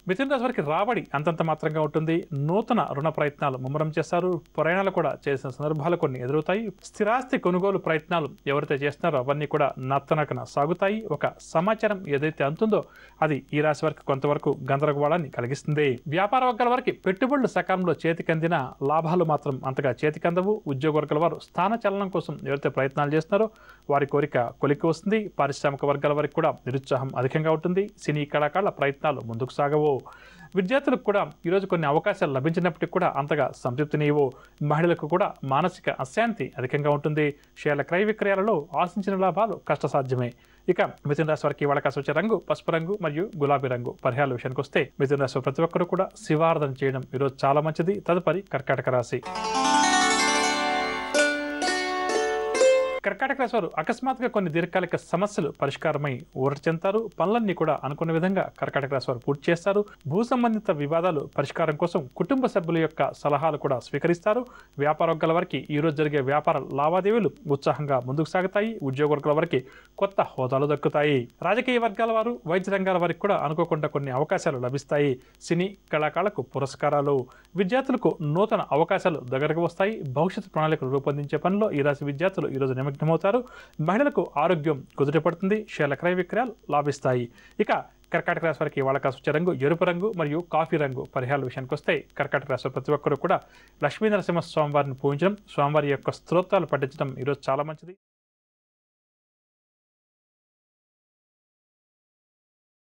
మిథున రాశి వారికి రాబడి అంతంత మాత్రంగా ఉంటుంది. నూతన రుణ ప్రయత్నాలు ముమ్మరం చేస్తారు. ప్రయాణాలు కూడా చేసిన సందర్భాలు కొన్ని ఎదురవుతాయి. స్థిరాస్తి కొనుగోలు ప్రయత్నాలు ఎవరైతే చేస్తున్నారో అవన్నీ కూడా నత్తనకన సాగుతాయి. ఒక సమాచారం ఏదైతే అందుతుందో అది ఈ రాశి వారికి కొంతవరకు గందరగోళాన్ని కలిగిస్తుంది. వ్యాపార వర్గాల వారికి పెట్టుబడులు సకాలంలో చేతికందిన లాభాలు మాత్రం అంతగా చేతికందవు. ఉద్యోగ వర్గాల వారు స్థాన చలనం కోసం ఎవరైతే ప్రయత్నాలు చేస్తున్నారో వారి కోరిక కొలిక్కి వస్తుంది. పారిశ్రామిక వర్గాల వారికి కూడా నిరుత్సాహం అధికంగా ఉంటుంది. సినీ కళాకారుల ప్రయత్నాలు ముందుకు సాగవు. విద్యార్థులకు కూడా ఈరోజు కొన్ని అవకాశాలు లభించినప్పటికీ కూడా అంతగా సంతృప్తినివ్వవు. మహిళలకు కూడా మానసిక అశాంతి అధికంగా ఉంటుంది. షేర్ల క్రయ విక్రయాలలో ఆశించిన లాభాలు కష్టసాధ్యమే. ఇక మిథున రాశి వారికి ఇవాళ కాసి వచ్చే రంగు పసుపు రంగు మరియు గులాబీ రంగు. పరిహారాల విషయానికి వస్తే మిథున రాశి ప్రతి ఒక్కరు కూడా శివారాధన చేయడం ఈరోజు చాలా మంచిది. తదుపరి కర్కాటక రాశి. కర్కాటక రాశి వారు అకస్మాత్తుగా కొన్ని దీర్ఘకాలిక సమస్యలు పరిష్కారమై ఊరట చెందుతారు. పనులన్నీ కూడా అనుకున్న విధంగా కర్కాటక రాశి వారు పూర్తి చేస్తారు. భూ సంబంధిత వివాదాలు పరిష్కారం కోసం కుటుంబ సభ్యుల యొక్క సలహాలు కూడా స్వీకరిస్తారు. వ్యాపార వర్గాల వారికి ఈ రోజు జరిగే వ్యాపార లావాదేవీలు ఉత్సాహంగా ముందుకు సాగుతాయి. ఉద్యోగ వర్గాల వారికి కొత్త హోదాలు దక్కుతాయి. రాజకీయ వర్గాల వారు వైద్య రంగాల వారికి కూడా అనుకోకుండా కొన్ని అవకాశాలు లభిస్తాయి. సినీ కళాకారులకు పురస్కారాలు. విద్యార్థులకు నూతన అవకాశాలు దగ్గరకు వస్తాయి. భవిష్యత్ ప్రణాళికలు రూపొందించే పనిలో ఈ రాశి విద్యార్థులు ఈరోజు నిమగ్నమవుతారు. మహిళలకు ఆరోగ్యం కుదుటపడుతుంది. షేర్ల క్రయ విక్రయాలు లాభిస్తాయి. ఇక కర్కాటక రాశి వారికి ఇవాళ కాసి వచ్చే రంగు ఎరుపు రంగు మరియు కాఫీ రంగు. పరిహారాల విషయానికి వస్తే కర్కాటక రాశి ప్రతి ఒక్కరు కూడా లక్ష్మీ నరసింహ స్వామివారిని పూజించడం, స్వామివారి యొక్క స్తోత్రాలు పఠించడం ఈరోజు చాలా మంచిది.